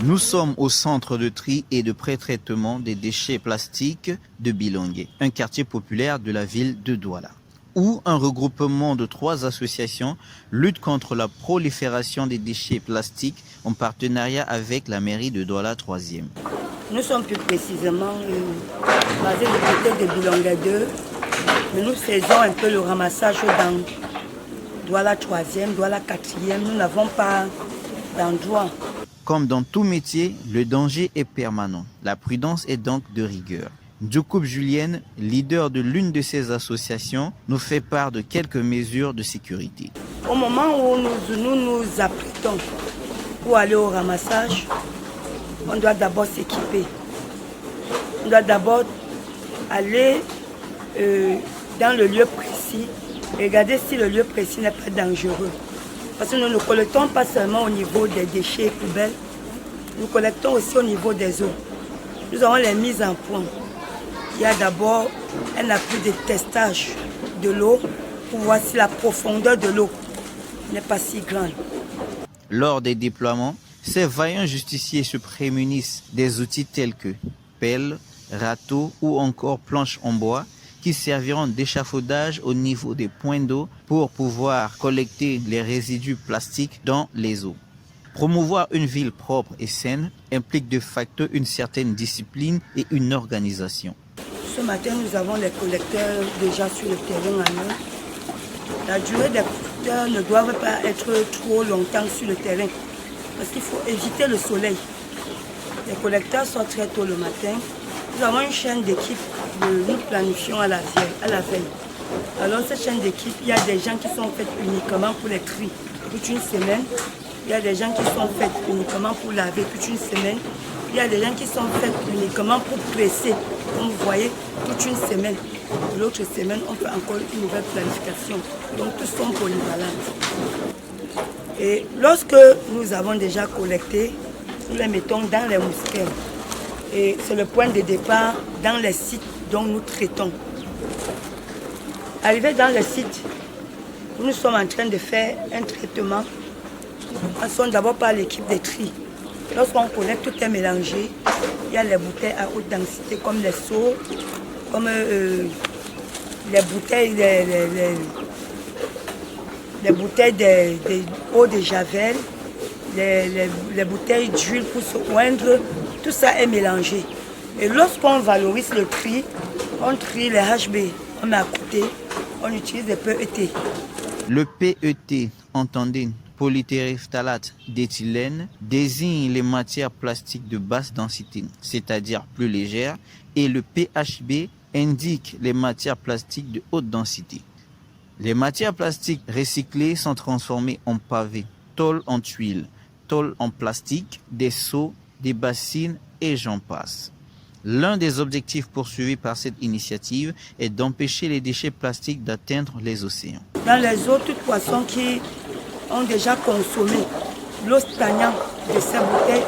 Nous sommes au centre de tri et de pré-traitement des déchets plastiques de Bilongué, un quartier populaire de la ville de Douala, où un regroupement de 3 associations lutte contre la prolifération des déchets plastiques en partenariat avec la mairie de Douala 3e. Nous sommes plus précisément basés du côté de Bilongué 2, mais nous faisons un peu le ramassage dans Douala 3e, Douala 4e. Nous n'avons pas d'endroit. Comme dans tout métier, le danger est permanent. La prudence est donc de rigueur. Djoukoup Julienne, leader de l'une de ces associations, nous fait part de quelques mesures de sécurité. Au moment où nous nous apprêtons pour aller au ramassage, on doit d'abord s'équiper. On doit d'abord aller dans le lieu précis et regarder si le lieu précis n'est pas dangereux. Parce que nous ne collectons pas seulement au niveau des déchets et poubelles, nous collectons aussi au niveau des eaux. Nous avons les mises en point. Il y a d'abord un appui de testage de l'eau pour voir si la profondeur de l'eau n'est pas si grande. Lors des déploiements, ces vaillants justiciers se prémunissent des outils tels que pelles, râteaux ou encore planches en bois qui serviront d'échafaudage au niveau des points d'eau pour pouvoir collecter les résidus plastiques dans les eaux. Promouvoir une ville propre et saine implique de facto une certaine discipline et une organisation. Ce matin, nous avons les collecteurs déjà sur le terrain en eux. La durée des collecteurs ne doit pas être trop longtemps sur le terrain parce qu'il faut éviter le soleil. Les collecteurs sont très tôt le matin. Nous avons une chaîne d'équipe que nous planifions à la veille. Alors cette chaîne d'équipe, il y a des gens qui sont faits uniquement pour les tri toute une semaine. Il y a des gens qui sont faits uniquement pour laver toute une semaine. Il y a des gens qui sont faits uniquement pour presser, comme vous voyez, toute une semaine. L'autre semaine, on fait encore une nouvelle planification. Donc tous sont polyvalents. Et lorsque nous avons déjà collecté, nous les mettons dans les moustiquaires. Et c'est le point de départ dans les sites dont nous traitons. Arrivé dans le site, nous sommes en train de faire un traitement. Nous passons d'abord par l'équipe de tri. Lorsqu'on collecte, tout est mélangé. Il y a les bouteilles à haute densité comme les seaux, comme les bouteilles, les bouteilles d'eau de javel, les bouteilles d'huile pour se oindre. Tout ça est mélangé. Et lorsqu'on valorise le tri, on trie les HB, on met à côté, on utilise des PET. Le PET, entendez, polytéréphtalate d'éthylène, désigne les matières plastiques de basse densité, c'est-à-dire plus légères, et le PHB indique les matières plastiques de haute densité. Les matières plastiques recyclées sont transformées en pavés, tôle en tuiles, tôle en plastique, des seaux, des bassines et j'en passe. L'un des objectifs poursuivis par cette initiative est d'empêcher les déchets plastiques d'atteindre les océans. Dans les eaux, toutes poissons qui ont déjà consommé l'eau stagnante de ces bouteilles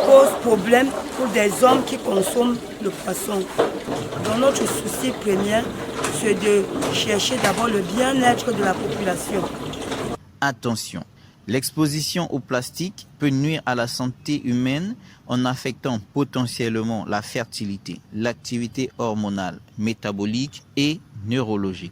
pose problème pour des hommes qui consomment le poisson. Donc notre souci premier, c'est de chercher d'abord le bien-être de la population. Attention, l'exposition au plastique peut nuire à la santé humaine en affectant potentiellement la fertilité, l'activité hormonale, métabolique et neurologique.